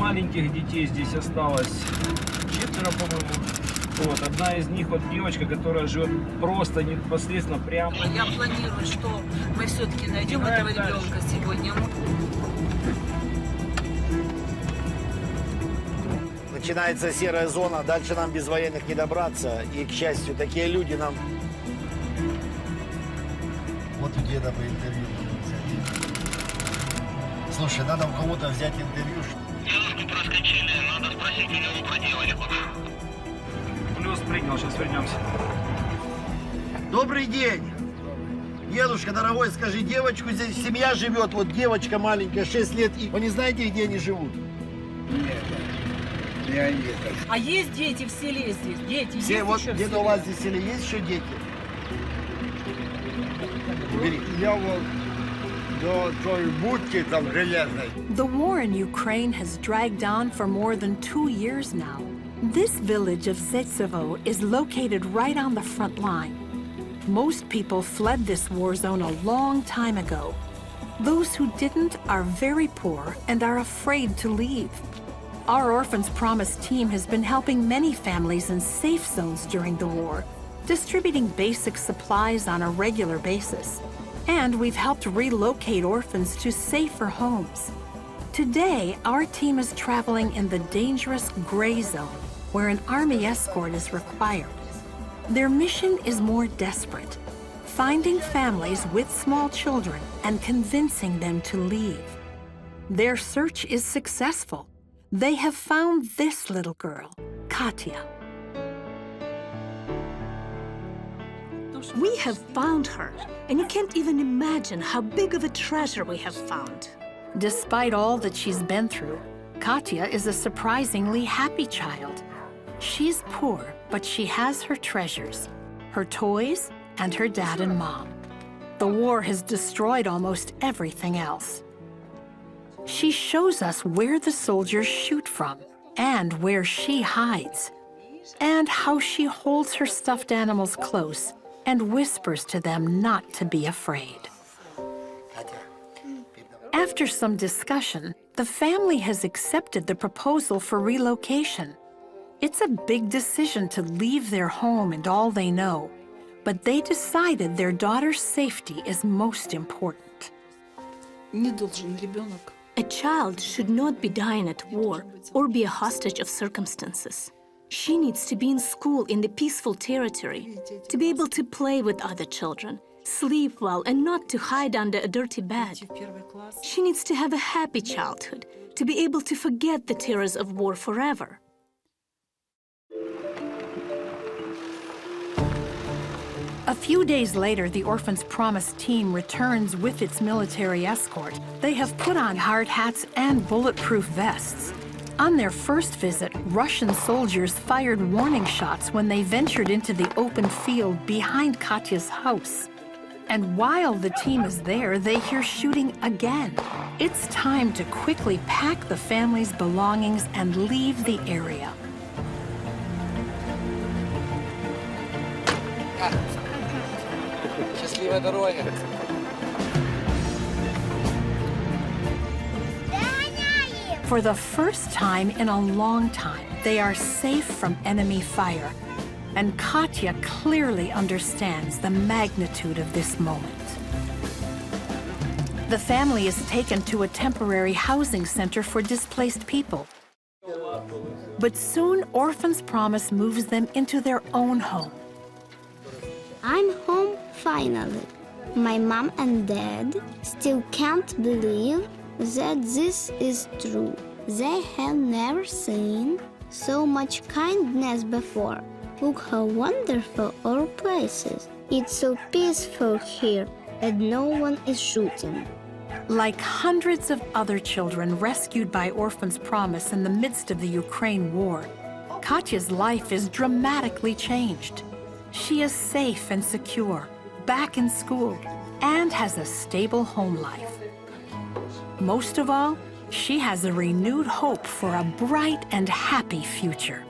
маленьких детей здесь осталось 4, по-моему. Вот, одна из них, вот девочка, которая живет просто непосредственно прямо. Я планирую, что мы все-таки найдем этого ребенка сегодня. Начинается серая зона, дальше нам без военных не добраться. И, к счастью, такие люди нам... Вот у деда бы интервью взять. Слушай, надо у кого-то взять интервью. Девушку проскочили, надо спросить у него про девочку. Плюс принял, сейчас вернемся. Добрый день. Дедушка, дорогой, скажи, девочку здесь семья живет, вот девочка маленькая, 6 лет. И вы не знаете, где они живут? Нет, не они. А есть дети в селе здесь? Дети Все, есть вот еще в где-то селе? у вас здесь в селе есть еще дети? Убери. Я вот до той будки там железной. The war in Ukraine has dragged on for more than 2 years now. This village of Zetsevo is located right on the front line. Most people fled this war zone a long time ago. Those who didn't are very poor and are afraid to leave. Our Orphans Promise team has been helping many families in safe zones during the war, distributing basic supplies on a regular basis. And we've helped relocate orphans to safer homes. Today, our team is traveling in the dangerous gray zone, where an army escort is required. Their mission is more desperate, finding families with small children and convincing them to leave. Their search is successful. They have found this little girl, Katya. We have found her, and you can't even imagine how big of a treasure we have found. Despite all that she's been through, Katya is a surprisingly happy child. She's poor, but she has her treasures, her toys, and her dad and mom. The war has destroyed almost everything else. She shows us where the soldiers shoot from and where she hides, and how she holds her stuffed animals close and whispers to them not to be afraid. After some discussion, the family has accepted the proposal for relocation. It's a big decision to leave their home and all they know, but they decided their daughter's safety is most important. Не должен ребенок. A child should not be dying at war or be a hostage of circumstances. She needs to be in school in the peaceful territory, to be able to play with other children, sleep well, and not to hide under a dirty bed. She needs to have a happy childhood, to be able to forget the terrors of war forever. A few days later, the Orphans Promise team returns with its military escort. They have put on hard hats and bulletproof vests. On their first visit, Russian soldiers fired warning shots when they ventured into the open field behind Katya's house. And while the team is there, they hear shooting again. It's time to quickly pack the family's belongings and leave the area. Счастливой дороги. For the first time in a long time, they are safe from enemy fire. And Katya clearly understands the magnitude of this moment. The family is taken to a temporary housing center for displaced people. But soon, Orphans Promise moves them into their own home. I'm home finally. My mom and dad still can't believe that this is true. They have never seen so much kindness before. Look how wonderful our place is. It's so peaceful here, and no one is shooting. Like hundreds of other children rescued by Orphans Promise in the midst of the Ukraine war, Katya's life is dramatically changed. She is safe and secure, back in school, and has a stable home life. Most of all, she has a renewed hope for a bright and happy future.